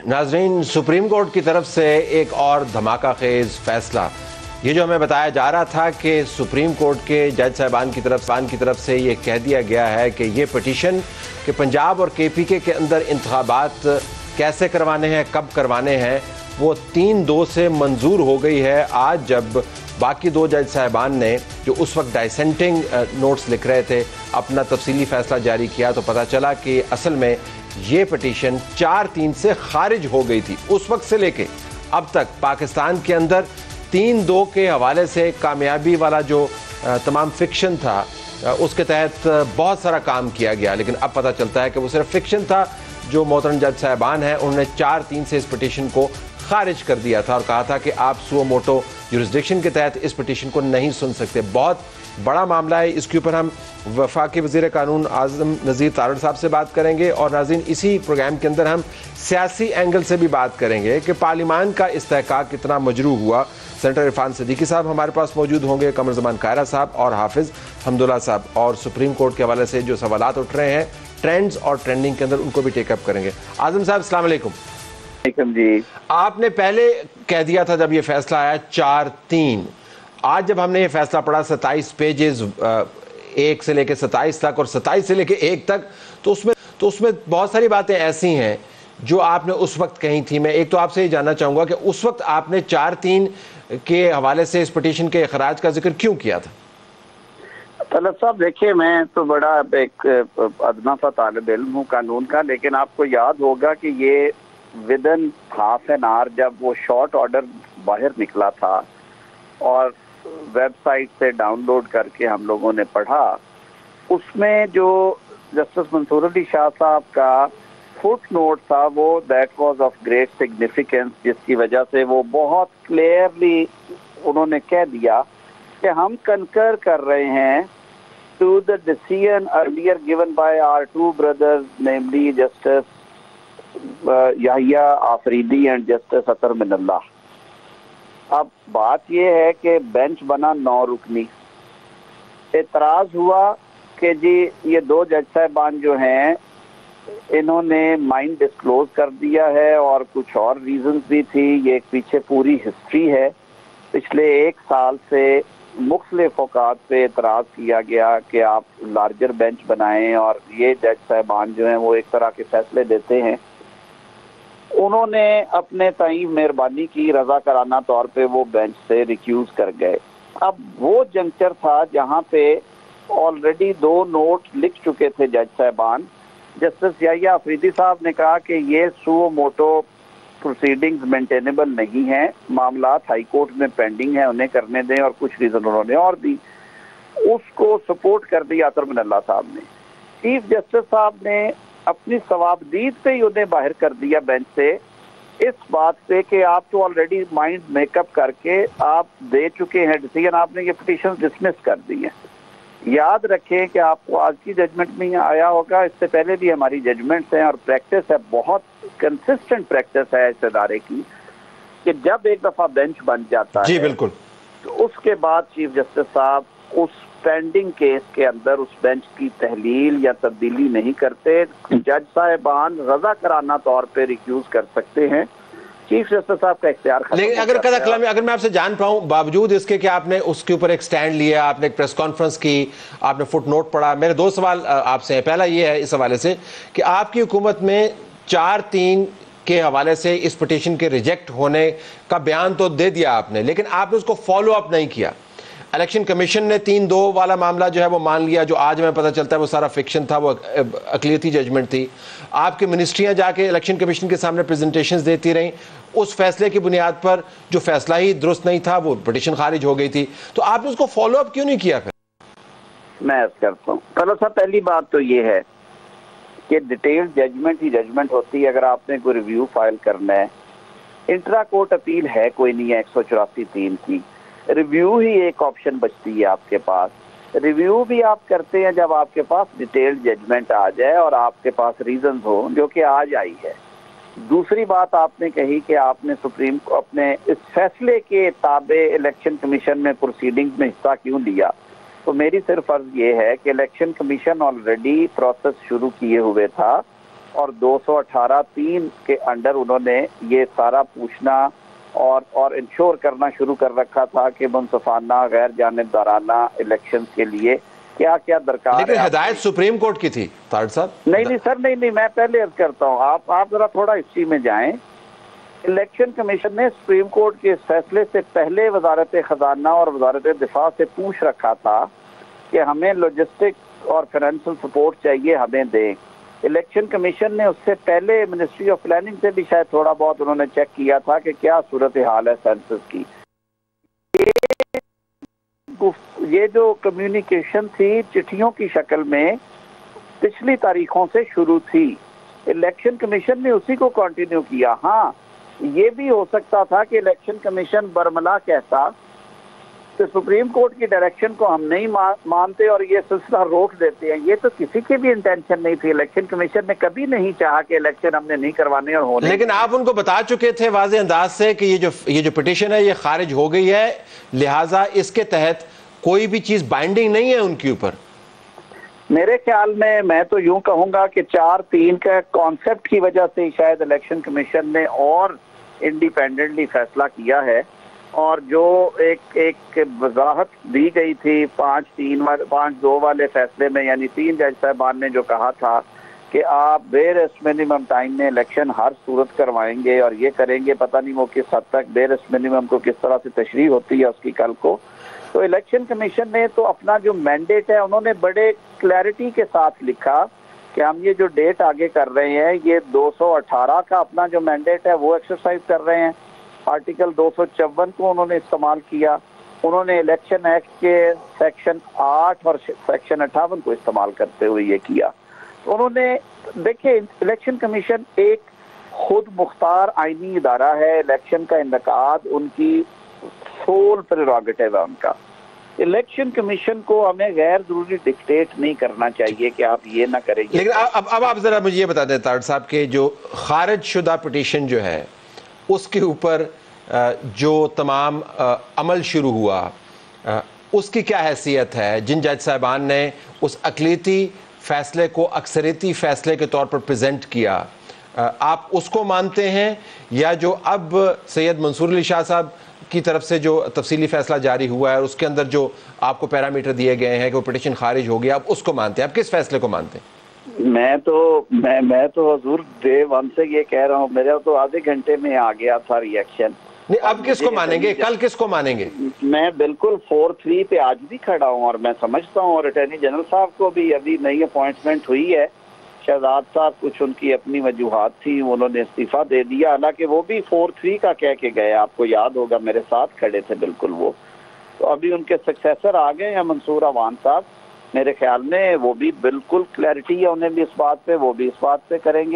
नाजरीन, supreme court की तरफ से एक और धमाका खेज फैसला। ये जो हमें बताया जा रहा था कि सुप्रीम कोर्ट के जज साहबान की तरफ से ये कह दिया गया है कि ये पिटीशन कि पंजाब और KPK के अंदर इंतखाबात कैसे करवाने हैं, कब करवाने हैं, वो 3-2 से मंजूर हो गई है। आज जब बाकी 2 जज साहबान ने जो उस वक्त डाइसेंटिंग नोट्स लिख रहे थे अपना तफसीली फैसला जारी किया तो पता चला कि असल में ये पिटीशन 4-3 से खारिज हो गई थी। उस वक्त से लेके अब तक पाकिस्तान के अंदर 3-2 के हवाले से कामयाबी वाला जो तमाम फिक्शन था उसके तहत बहुत सारा काम किया गया, लेकिन अब पता चलता है कि वो सिर्फ फिक्शन था। जो मोहतरम जज साहबान हैं उन्होंने 4-3 से इस पिटीशन को खारिज कर दिया था और कहा था कि आप सुओ मोटो जुरिस्डिक्शन के तहत इस पिटीशन को नहीं सुन सकते। बहुत बड़ा मामला है। इसके ऊपर हम वफाकी वज़ीर कानून आज़म नज़ीर तारड़ साहब से बात करेंगे और नाज़रीन इसी प्रोग्राम के अंदर हम सियासी एंगल से भी बात करेंगे कि पार्लियामान का इस्तेहकाक कितना मजरू हुआ। सेनेटर इरफान सिद्दीकी साहब हमारे पास मौजूद होंगे, कमर ज़मान कायरा साहब और हाफिज़ हमदुल्ला साहब, और सुप्रीम कोर्ट के हवाले से जो सवालात उठ रहे हैं ट्रेंड्स और ट्रेंडिंग के अंदर उनको भी टेकअप करेंगे। आज़म साहब अस्सलाम वालेकुम। जी, आपने पहले कह दिया था जब ये फैसला आया 4-3, आज जब हमने ये फैसला पढ़ा 27 पेजेस 1 से लेकर 27 तक और 27 से लेकर 1 तक, तो उसमें बहुत सारी बातें ऐसी हैं जो आपने उस वक्त कही थी। मैं एक तो आपसे ये जानना चाहूंगा कि उस वक्त आपने 4-3 के हवाले से इस पिटीशन के इखराज का जिक्र क्यों किया था? तलब साहब देखिए, मैं तो बड़ा एक अदना सा तालिब इल्म हूँ कानून का, लेकिन आपको याद होगा कि ये विदिन हाफ एन आवर जब वो शॉर्ट ऑर्डर बाहर निकला था और वेबसाइट से डाउनलोड करके हम लोगों ने पढ़ा, उसमें जो जस्टिस मंसूर अली शाह साहब का फुट नोट था वो that was of great significance, जिसकी वजह से वो बहुत क्लियरली उन्होंने कह दिया कि हम कंकर कर रहे हैं to the decision earlier given by our 2 brothers, namely justice Yahya Afridi and justice Athar Minallah. अब बात यह है कि बेंच बना 9 रुकनी। एतराज हुआ कि जी ये 2 जज साहबान जो हैं इन्होंने माइंड डिस्क्लोज कर दिया है और कुछ और रीजंस भी थी। ये एक पीछे पूरी हिस्ट्री है। पिछले 1 साल से मुख्तलिफ औकात पे एतराज़ किया गया कि आप लार्जर बेंच बनाएं और ये जज साहबान जो हैं वो एक तरह के फैसले देते हैं। उन्होंने अपने ताई मेहरबानी की, रजा कराना तौर पे वो बेंच से रिक्यूज कर गए। अब वो जंक्चर था जहाँ पे ऑलरेडी 2 नोट लिख चुके थे जज साहबान। जस्टिस याहिया आफरीदी साहब ने कहा कि ये सुओ मोटो प्रोसीडिंग्स मेंटेनेबल नहीं है, मामलात हाई कोर्ट में पेंडिंग है, उन्हें करने दें, और कुछ रीजन उन्होंने और दी। उसको सपोर्ट कर दिया अतर मिनल्लाह साहब ने। चीफ जस्टिस साहब ने अपनी सवाबदीद पे ही उन्हें बाहर कर दिया बेंच से, इस बात पे कि आप तो ऑलरेडी माइंड मेकअप करके आप दे चुके हैं डिसीजन, आपने ये पिटीशन डिसमिस कर दी है। याद रखें कि आपको आज की जजमेंट में ही आया होगा, इससे पहले भी हमारी जजमेंट्स हैं और प्रैक्टिस है, बहुत कंसिस्टेंट प्रैक्टिस है इस इदारे की कि जब एक दफा बेंच बन जाता जी है बिल्कुल, तो उसके बाद चीफ जस्टिस साहब उस पेंडिंग केस के अंदर उस बेंच की तहलील या तब्दीली नहीं करते। जज साहिबान रजा कराना तौर पे रिक्यूज कर सकते हैं, चीफ जस्टिस साहब का इख्तियार। लेकिन अगर मैं आपसे जान पाऊं, बावजूद इसके कि आपने उसके ऊपर एक स्टैंड लिया, आपने एक प्रेस कॉन्फ्रेंस की, आपने फुट नोट पढ़ा, मेरे 2 सवाल आपसे हैं। पहला ये है इस हवाले से कि आपकी हुकूमत में 4-3 के हवाले से इस पिटीशन के रिजेक्ट होने का बयान तो दे दिया आपने, लेकिन आपने उसको फॉलो अप नहीं किया। इलेक्शन कमीशन ने 3-2 वाला मामला जो है वो मान लिया, जो आज हमें पता चलता है वो सारा फिक्शन था, वो अकलियती जजमेंट थी। आपकी मिनिस्ट्रियां जाके इलेक्शन कमीशन के सामने प्रेजेंटेशंस देती रहीं, उस फैसले की बुनियाद पर जो फैसला ही दुरुस्त नहीं था वो पिटीशन खारिज हो गई थी, तो आपने उसको फॉलो अप क्यों नहीं किया? फिर मैं अर्ज करता हूँ, पहली बात तो ये है कि डिटेल्ड जजमेंट ही जजमेंट होती है। अगर आपने कोई रिव्यू फाइल करना है, इंट्रा कोर्ट अपील है कोई नहीं है 184(3) की, रिव्यू ही एक ऑप्शन बचती है आपके पास। रिव्यू भी आप करते हैं जब आपके पास डिटेल्ड जजमेंट आ जाए और आपके पास रीजन हो, जो कि आज आई है। दूसरी बात आपने कही कि आपने सुप्रीम को अपने इस फैसले के ताबे इलेक्शन कमीशन में प्रोसीडिंग्स में हिस्सा क्यों लिया, तो मेरी सिर्फ अर्ज ये है कि इलेक्शन कमीशन ऑलरेडी प्रोसेस शुरू किए हुए था और 218(3) के अंडर उन्होंने ये सारा पूछना और इंश्योर करना शुरू कर रखा था कि मुनसफाना गैर जानिबदाराना इलेक्शन के लिए क्या क्या दरकार है। लेकिन हिदायत सुप्रीम कोर्ट की थी तारड़ साहब। नहीं सर, नहीं, मैं पहले अर्ज करता हूँ, आप जरा थोड़ा हिस्ट्री में जाएं। इलेक्शन कमीशन ने सुप्रीम कोर्ट के इस फैसले से पहले वजारत खजाना और वजारत दिफा से पूछ रखा था कि हमें लॉजिस्टिक और फाइनेंशियल सपोर्ट चाहिए, हमें दें। इलेक्शन कमीशन ने उससे पहले मिनिस्ट्री ऑफ प्लानिंग से भी शायद थोड़ा बहुत उन्होंने चेक किया था कि क्या सूरत हाल है सेंसस की। ये जो कम्युनिकेशन थी चिट्ठियों की शक्ल में पिछली तारीखों से शुरू थी, इलेक्शन कमीशन ने उसी को कंटिन्यू किया। हाँ, ये भी हो सकता था कि इलेक्शन कमीशन बरमला कहता तो सुप्रीम कोर्ट की डायरेक्शन को हम नहीं मानते और ये सिलसिला रोक देते हैं। ये तो किसी की भी इंटेंशन नहीं थी। इलेक्शन कमीशन ने कभी नहीं चाहा कि इलेक्शन हमने नहीं करवाने और होने। लेकिन आप उनको बता चुके थे वाज़ेह अंदाज से कि ये जो पिटीशन है ये खारिज हो गई है, लिहाजा इसके तहत कोई भी चीज बाइंडिंग नहीं है उनके ऊपर। मेरे ख्याल में मैं तो यूं कहूंगा कि 4-3 का कॉन्सेप्ट की वजह से शायद इलेक्शन कमीशन ने और इंडिपेंडेंटली फैसला किया है, और जो एक वजाहत दी गई थी 5-2 वाले फैसले में, यानी 3 जज साहबान ने जो कहा था कि आप बेरिस्ट मिनिमम टाइम में इलेक्शन हर सूरत करवाएंगे और ये करेंगे, पता नहीं वो किस हद तक बेरिस्ट मिनिमम को किस तरह से तशरीह होती है उसकी कल को। तो इलेक्शन कमीशन ने तो अपना जो मैंडेट है उन्होंने बड़े क्लैरिटी के साथ लिखा कि हम ये जो डेट आगे कर रहे हैं ये 218 का अपना जो मैंडेट है वो एक्सरसाइज कर रहे हैं। आर्टिकल 254 को उन्होंने इस्तेमाल किया। उन्होंने इलेक्शन एक्ट के सेक्शन 8 और सेक्शन 58 को इस्तेमाल करते हुए ये किया। उन्होंने देखिए, इलेक्शन कमीशन एक खुद मुख्तार आईनी इदारा है, इलेक्शन का इनेकाद उनकी सोल प्रेरोगेटिव है उनका। इलेक्शन कमीशन को हमें गैर जरूरी डिक्टेट नहीं करना चाहिए कि आप ये ना करेंगे। लेकिन अब आप जरा मुझे ये बता दें तारड़ साहब के जो खारिज शुदा पिटीशन जो है उसके ऊपर जो तमाम अमल शुरू हुआ उसकी क्या हैसियत है? जिन जज साहबान ने उस अक़लीती फैसले को अक्सरियती फैसले के तौर पर प्रेजेंट किया, आप उसको मानते हैं या जो अब सैयद मंसूर अली शाह साहब की तरफ से जो तफसीली फैसला जारी हुआ है उसके अंदर जो आपको पैरामीटर दिए गए हैं कि वो पिटीशन खारिज हो गया, आप उसको मानते हैं? आप किस फैसले को मानते हैं? मैं तो हुजूर डे 1 से ये कह रहा हूँ, मेरा तो आधे घंटे में आ गया था रिएक्शन। नहीं, अब किसको मानेंगे, कल किसको मानेंगे? मैं बिल्कुल 4-3 पे आज भी खड़ा हूँ और मैं समझता हूँ, और अटॉर्नी जनरल साहब को भी अभी नई अपॉइंटमेंट हुई है, शहजाद साहब कुछ उनकी अपनी वजूहात थी, उन्होंने इस्तीफा दे दिया, हालांकि वो भी 4-3 का कह के गए, आपको याद होगा मेरे साथ खड़े थे बिल्कुल वो। तो अभी उनके सक्सेसर आ गए हैं मंसूर अवान साहब, मेरे ख्याल में वो भी बिल्कुल क्लैरिटी है उन्हें भी इस बात पे, वो भी इस बात पे करेंगे।